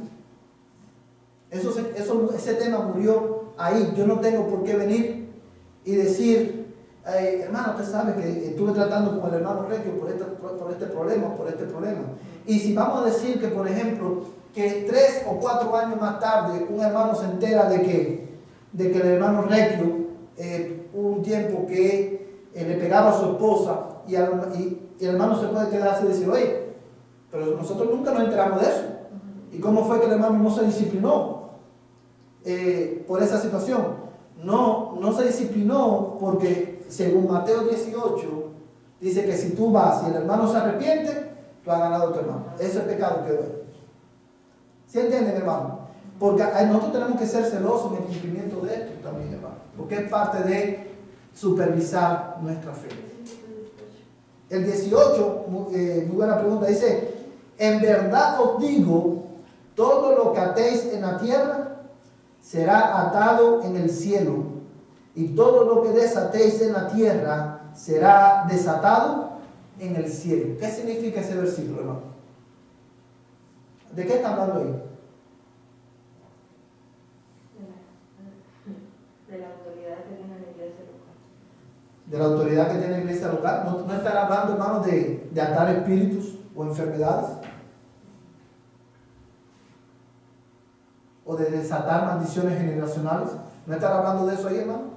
Ese tema murió ahí. Yo no tengo por qué venir y decir, hermano, usted sabe que estuve tratando con el hermano Requio por este problema. Y si vamos a decir que, por ejemplo, que 3 o 4 años más tarde un hermano se entera de que el hermano Requio hubo un tiempo que le pegaba a su esposa y el hermano se puede quedarse y decir, oye, pero nosotros nunca nos enteramos de eso. ¿Y cómo fue que el hermano no se disciplinó por esa situación? No se disciplinó porque según Mateo 18 dice que si tú vas y el hermano se arrepiente, tú has ganado a tu hermano. Ese pecado quedó ahí. ¿Sí entienden, hermano? Porque nosotros tenemos que ser celosos en el cumplimiento de esto también, hermano, porque es parte de supervisar nuestra fe. El 18, muy buena pregunta, dice, en verdad os digo, todo lo que atéis en la tierra será atado en el cielo, y todo lo que desatéis en la tierra será desatado en el cielo. ¿Qué significa ese versículo, hermano? ¿De qué está hablando ahí? De la autoridad que tiene la iglesia local. De la autoridad que tiene la iglesia local. No estará hablando, hermano, de atar espíritus o enfermedades, o de desatar maldiciones generacionales. ¿No estará hablando de eso ahí, hermano? No.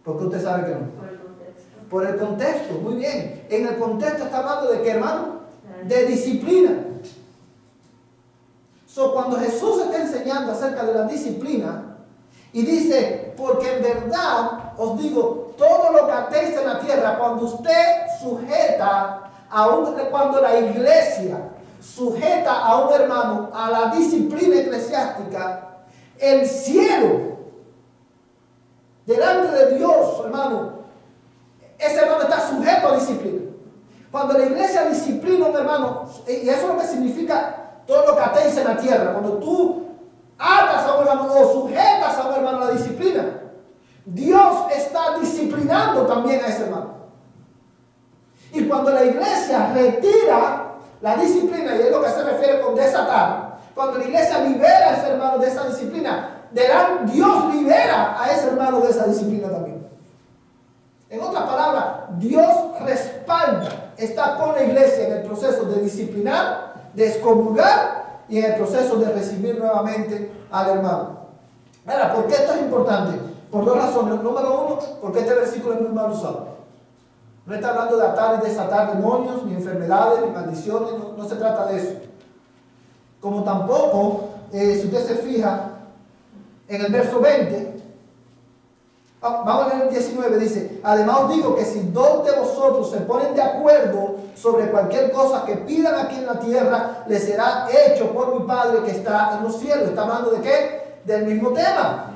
¿Por qué usted sabe que no? Por el contexto. Por el contexto, muy bien. En el contexto está hablando de qué, hermano? De disciplina. Cuando Jesús está enseñando acerca de la disciplina y dice, porque en verdad os digo, todo lo que atéis en la tierra, cuando usted sujeta cuando la iglesia sujeta a un hermano a la disciplina eclesiástica, el cielo, delante de Dios, hermano, ese hermano está sujeto a disciplina. Cuando la iglesia disciplina a un hermano, y eso es lo que significa todo lo que atéis en la tierra, cuando tú atas a un hermano o sujetas a un hermano a la disciplina, Dios está disciplinando también a ese hermano. Y cuando la iglesia retira la disciplina, y es lo que se refiere con desatar, cuando la iglesia libera a ese hermano de esa disciplina, Dios libera a ese hermano de esa disciplina también. En otras palabras, Dios respalda, está con la iglesia en el proceso de disciplinar, de excomulgar y en el proceso de recibir nuevamente al hermano. Ahora, ¿por qué esto es importante? Por 2 razones. Número 1, porque este versículo es muy mal usado. No está hablando de atar y desatar demonios, ni enfermedades, ni maldiciones, no se trata de eso. Como tampoco, si usted se fija, en el verso 20, vamos a leer el 19, dice, además os digo que si 2 de vosotros se ponen de acuerdo sobre cualquier cosa que pidan aquí en la tierra, les será hecho por mi Padre que está en los cielos. ¿Está hablando de qué? Del mismo tema,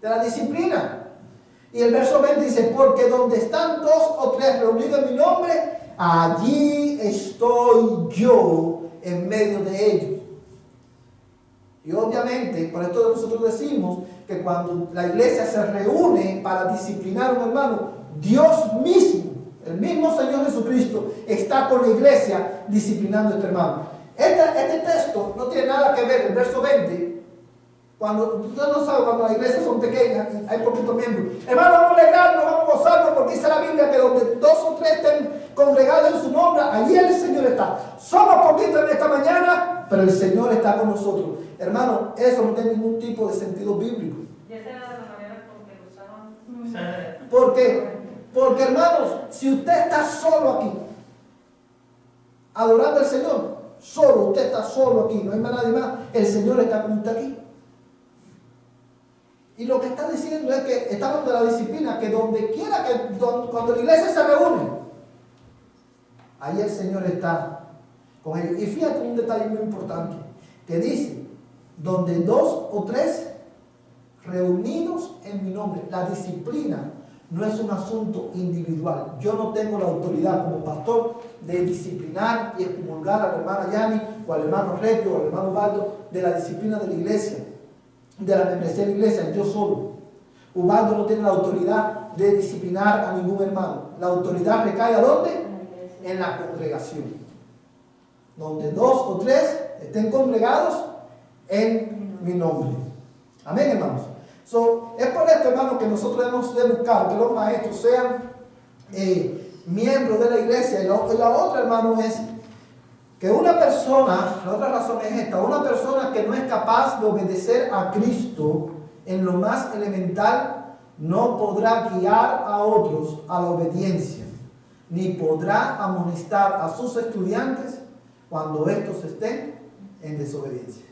de la disciplina. Y el verso 20 dice, porque donde están 2 o 3 reunidos en mi nombre, allí estoy yo en medio de ellos. Y obviamente, por esto nosotros decimos que cuando la iglesia se reúne para disciplinar a un hermano, Dios mismo, el mismo Señor Jesucristo, está con la iglesia disciplinando a este hermano. Este texto no tiene nada que ver, el verso 20, cuando usted no sabe, cuando las iglesias son pequeñas y hay poquitos miembros. Hermano, vamos a alegrarnos, vamos a gozarnos, porque dice la Biblia que donde 2 o 3 estén congregados en su nombre, allí el Señor está. Somos poquitos en esta mañana, pero el Señor está con nosotros. Hermano, eso no tiene ningún tipo de sentido bíblico. Y esa era la manera con que lo usaban. ¿Por qué? Porque, hermanos, si usted está solo aquí, adorando al Señor, solo, usted está solo aquí, no hay más nadie más, el Señor está con usted aquí. Y lo que está diciendo es que está hablando de la disciplina, que donde quiera cuando la iglesia se reúne, ahí el Señor está con ellos. Y fíjate un detalle muy importante, que dice, donde 2 o 3 reunidos en mi nombre. La disciplina no es un asunto individual. Yo no tengo la autoridad como pastor de disciplinar y excomulgar a la hermana Yani o al hermano Repio o al hermano Ubaldo de la disciplina de la iglesia, de la membresía de la iglesia, yo solo. Ubaldo no tiene la autoridad de disciplinar a ningún hermano. La autoridad recae ¿a dónde? En la congregación. Donde 2 o 3 estén congregados en mi nombre. Amén, hermanos. Es por esto, hermanos, que nosotros debemos de buscar que los maestros sean miembros de la iglesia. Y la otra, hermano, es que una persona, la otra razón es esta, una persona que no es capaz de obedecer a Cristo en lo más elemental, no podrá guiar a otros a la obediencia, ni podrá amonestar a sus estudiantes cuando estos estén en desobediencia.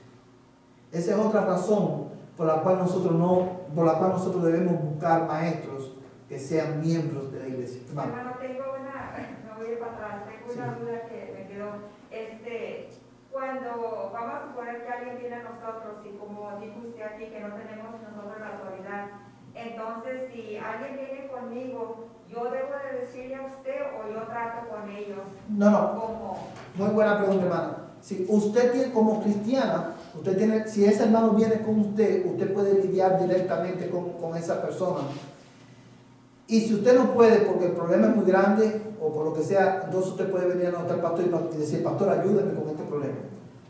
Esa es otra razón por la cual nosotros debemos buscar maestros que sean miembros de la iglesia. Hermano, tengo no voy a ir para atrás, tengo una duda que me quedó. Cuando vamos a suponer que alguien viene a nosotros y como dijo usted aquí que no tenemos nosotros la autoridad, entonces si alguien viene conmigo, ¿yo debo de decirle a usted o yo trato con ellos? No. ¿Cómo? Muy buena pregunta, hermana. Si usted tiene, como cristiana, si ese hermano viene con usted puede lidiar directamente con esa persona. Y si usted no puede, porque el problema es muy grande, o por lo que sea, entonces usted puede venir a notar al pastor y decir, pastor, ayúdeme con este problema.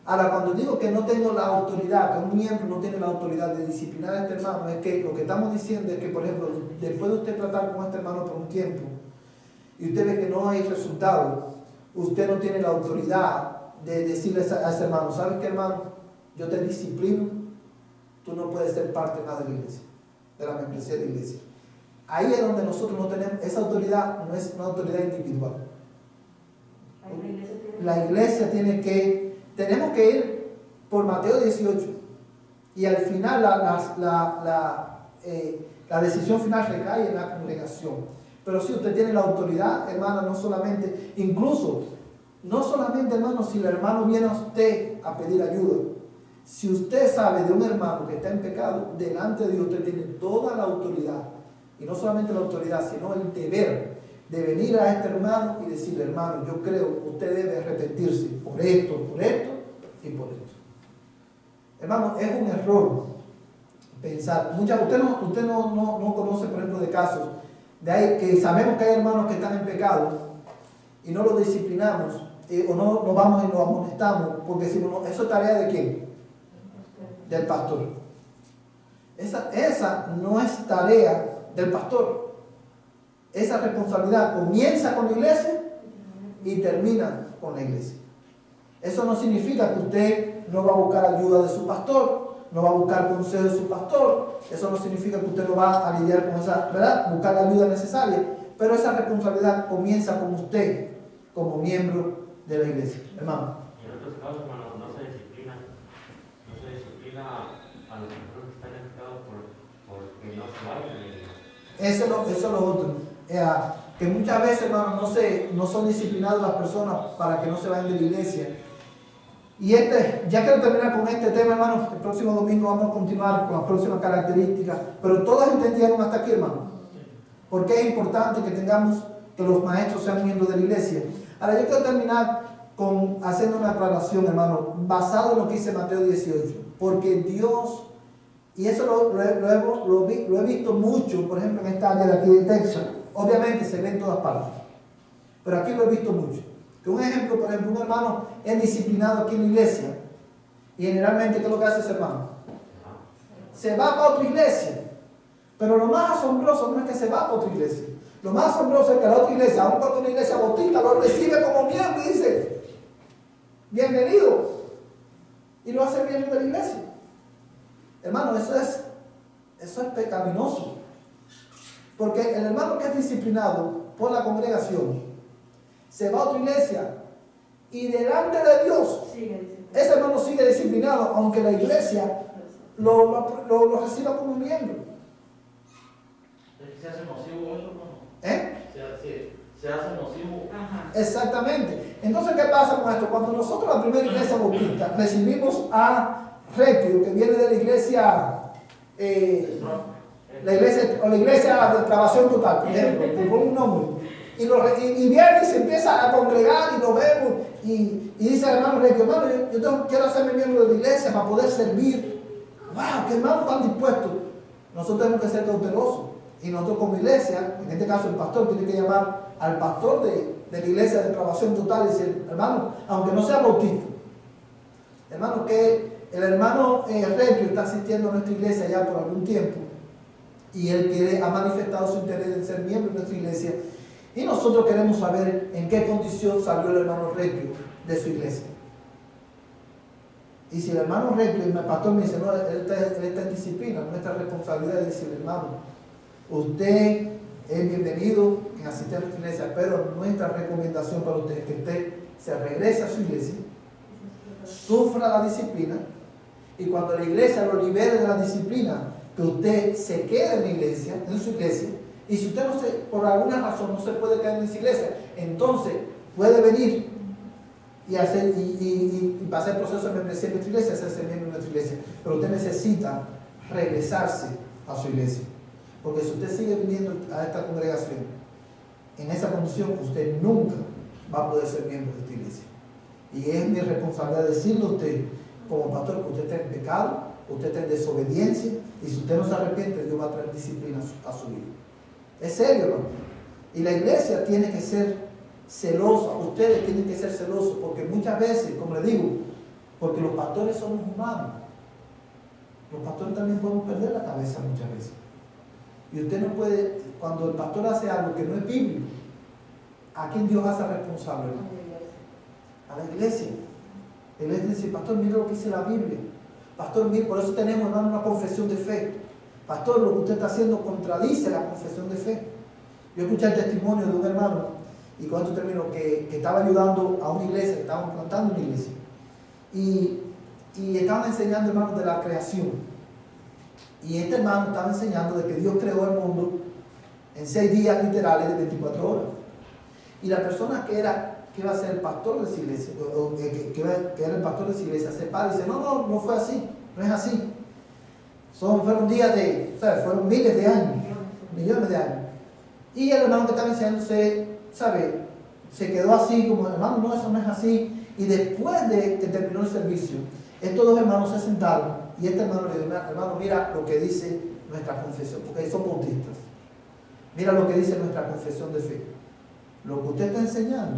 Ahora, cuando digo que no tengo la autoridad, que un miembro no tiene la autoridad de disciplinar a este hermano, es que lo que estamos diciendo es que, por ejemplo, después de usted tratar con este hermano por un tiempo, y usted ve que no hay resultado, usted no tiene la autoridad de decirle a ese hermano, ¿sabes qué, hermano? Yo te disciplino, tú no puedes ser parte más de la iglesia, de la membresía de la iglesia. Ahí es donde nosotros no tenemos, esa autoridad no es una autoridad individual. La iglesia tenemos que ir por Mateo 18 y al final la decisión final recae en la congregación. Pero si usted tiene la autoridad, hermana, no solamente, hermano, si el hermano viene a usted a pedir ayuda, si usted sabe de un hermano que está en pecado, delante de Dios usted tiene toda la autoridad. Y no solamente la autoridad, sino el deber de venir a este hermano y decirle, hermano, yo creo que usted debe arrepentirse por esto y por esto. Hermano, es un error pensar. Usted no conoce, por ejemplo, de casos de ahí que sabemos que hay hermanos que están en pecado y no los disciplinamos o no nos vamos y los amonestamos, porque si no, ¿eso es tarea de quién? Del pastor. Esa no es tarea del pastor. Esa responsabilidad comienza con la iglesia y termina con la iglesia. Eso no significa que usted no va a buscar ayuda de su pastor, no va a buscar consejo de su pastor. Eso no significa que usted no va a lidiar con esa, ¿verdad? Buscar la ayuda necesaria. Pero esa responsabilidad comienza con usted como miembro de la iglesia, hermano. En otros casos, hermano, no se disciplina a los hermanos que están en pecado porque no se vayan a la iglesia. Eso es lo otro. Que muchas veces, hermano, no son disciplinados las personas para que no se vayan de la iglesia. Y ya quiero terminar con este tema, hermano. El próximo domingo vamos a continuar con las próximas características. Pero todas entendieron hasta aquí, hermano. Porque es importante que los maestros sean miembros de la iglesia. Ahora yo quiero terminar haciendo una aclaración, hermano, basado en lo que dice Mateo 18. porque Dios, y eso lo he visto mucho, por ejemplo, en esta área de aquí de Texas, obviamente se ve en todas partes, pero aquí lo he visto mucho. Que un ejemplo, por ejemplo, un hermano es disciplinado aquí en la iglesia, y generalmente, ¿qué es lo que hace ese hermano? Se va para otra iglesia. Pero lo más asombroso no es que se va para otra iglesia. Lo más asombroso es que la otra iglesia, aun cuando una iglesia bautista, lo recibe como miembro y dice, bienvenido. Y lo hace miembro de la iglesia. Hermano, eso es pecaminoso. Porque el hermano que es disciplinado por la congregación, se va a otra iglesia y delante de Dios, ese hermano sigue disciplinado, aunque la iglesia lo reciba como miembro. Se hace nocivo eso, ¿no? Se hace nocivo. Ajá. Exactamente. Entonces, ¿qué pasa con esto? Cuando nosotros, la primera iglesia bautista, recibimos a Requio, que viene de la iglesia, la iglesia de depravación total, por ejemplo, por un nombre, y viene y se empieza a congregar y lo vemos, y dice al hermano Requio, hermano, yo quiero hacerme miembro de la iglesia para poder servir. ¡Wow! ¡Qué hermanos tan dispuestos! Nosotros tenemos que ser cautelosos. Y nosotros como iglesia, en este caso el pastor tiene que llamar al pastor de la iglesia de depravación total y decir, hermano, aunque no sea bautista, hermano, que el hermano Requio está asistiendo a nuestra iglesia ya por algún tiempo y él ha manifestado su interés en ser miembro de nuestra iglesia y nosotros queremos saber en qué condición salió el hermano Requio de su iglesia. Y si el hermano Requio, el pastor me dice, no, él está en disciplina, nuestra responsabilidad es decirle, hermano, usted es bienvenido en asistir a nuestra iglesia, pero nuestra recomendación para usted es que usted se regrese a su iglesia, sufra la disciplina, y cuando la iglesia lo libere de la disciplina, que usted se quede en la iglesia, en su iglesia, y si usted por alguna razón no se puede quedar en esa iglesia, entonces puede venir y pasar el proceso de membresía en nuestra iglesia, hacerse miembro de nuestra iglesia, pero usted necesita regresarse a su iglesia. Porque si usted sigue viniendo a esta congregación en esa condición, usted nunca va a poder ser miembro de esta iglesia. Y es mi responsabilidad decirle a usted, como pastor, que usted está en pecado, usted está en desobediencia, y si usted no se arrepiente, Dios va a traer disciplina a su vida. Es serio, ¿no? Y la iglesia tiene que ser celosa, ustedes tienen que ser celosos, porque muchas veces, como le digo, porque los pastores somos humanos. Los pastores también podemos perder la cabeza muchas veces. Y usted no puede, cuando el pastor hace algo que no es bíblico, ¿a quién Dios hace responsable? A la iglesia. La iglesia dice, pastor, mire lo que dice la Biblia. Pastor, mire, por eso tenemos, hermano, una confesión de fe. Pastor, lo que usted está haciendo contradice la confesión de fe. Yo escuché el testimonio de un hermano, y con esto termino, que estaba ayudando a una iglesia, que estaban plantando una iglesia. Y estaban enseñando, hermanos, de la creación. Y este hermano estaba enseñando de que Dios creó el mundo en 6 días literales de 24 horas. Y la persona que iba a ser el pastor de esa iglesia, que era el pastor de esa iglesia, se para y dice, no fue así, no es así. Fueron días fueron miles de años, millones de años. Y el hermano que estaba enseñando se quedó así, como, hermano, no, eso no es así. Y después de que terminó el servicio, estos dos hermanos se sentaron y este hermano le dijo, hermano, mira lo que dice nuestra confesión, porque son bautistas. Mira lo que dice nuestra confesión de fe. Lo que usted está enseñando,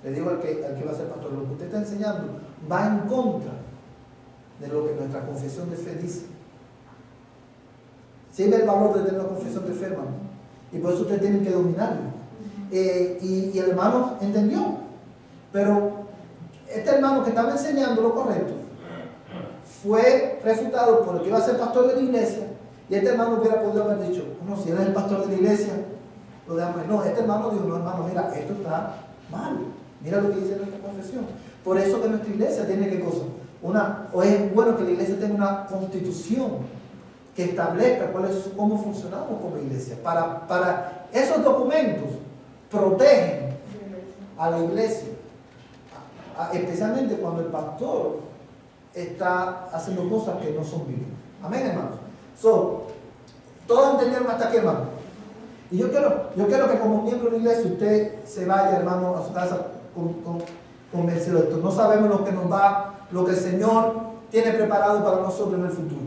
le digo al que va a ser pastor, lo que usted está enseñando va en contra de lo que nuestra confesión de fe dice. ¿Sí ve el valor de tener una confesión de fe, hermano? Y por eso usted tiene que dominarlo. Y el hermano entendió. Pero este hermano que estaba enseñando lo correcto fue refutado por el que iba a ser pastor de la iglesia, y este hermano hubiera podido haber dicho, no, si él es el pastor de la iglesia, lo dejamos. No, este hermano dijo, no, hermano, mira, esto está mal, mira lo que dice nuestra confesión. Por eso que nuestra iglesia tiene ¿qué cosa? O es bueno que la iglesia tenga una constitución que establezca cómo funcionamos como iglesia. Para esos documentos protegen a la iglesia, especialmente cuando el pastor está haciendo cosas que no son bíblicas. Amén, hermanos. Todos entendieron hasta aquí, hermano. Y yo quiero que como miembro de la iglesia usted se vaya, hermano, a su casa convencido de esto. No sabemos lo que el Señor tiene preparado para nosotros en el futuro.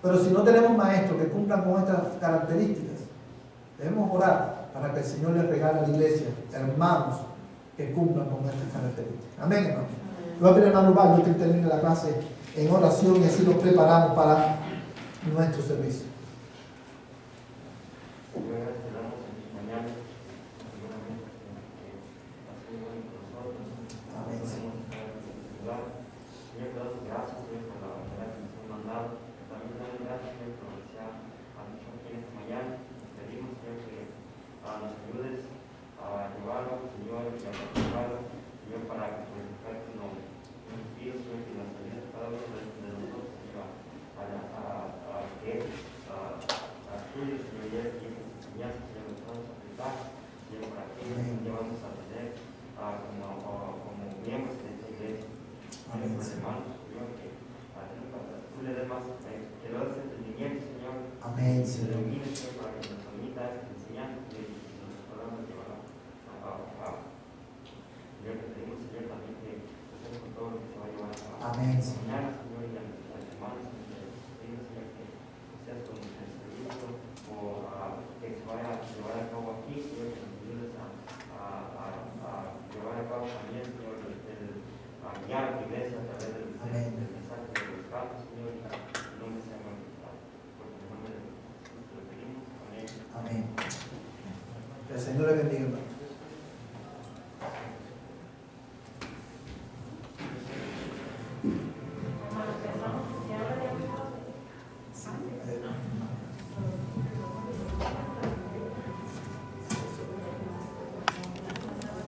Pero si no tenemos maestros que cumplan con estas características, debemos orar para que el Señor les regale a la iglesia hermanos que cumplan con estas características. Amén, hermano. Voy a pedir, hermano Ubaldo, que termine la clase en oración y así nos preparamos para nuestro servicio. Amén, Señor. Señor, te damos gracias, Señor, por la verdad que nos han mandado. También te damos gracias, Señor, por lo que se ha dicho aquí en esta mañana. Pedimos, Señor, que nos ayudes a llevarlo, Señor, y a practicarlo, Señor, para que glorificar tu nombre. Nos pido, Señor, que nos ayudes a cada uno de nosotros, Señor, a que estudio, Señor, y esas enseñanzas, Señor, nos podamos aplicar, Señor, para que nos llevamos a tener como miembros de esta iglesia. Amén, hermanos, Señor, que tú le des más, que le des entendimiento, Señor. Amén, Señor. Señor. Ilumine, Señor, para que nos permita esta enseñanza y nos podamos llevar a cabo. Señor, te pedimos, Señor, también que estés con todo lo que se va a llevar a cabo. Amén, Señor. Mañana, Señor, y a los hermanos, te pedimos, Señor, que seas con el servicio o que se vaya a llevar a cabo aquí, Señor, que nos ayudes a llevar a cabo también, Señor, a guiar a la iglesia a través del mensaje de los cantos, Señor, y el nombre sea glorificado. Por el nombre de Jesús te lo pedimos. Amén. Amén. Que el Señor le bendiga, hermano.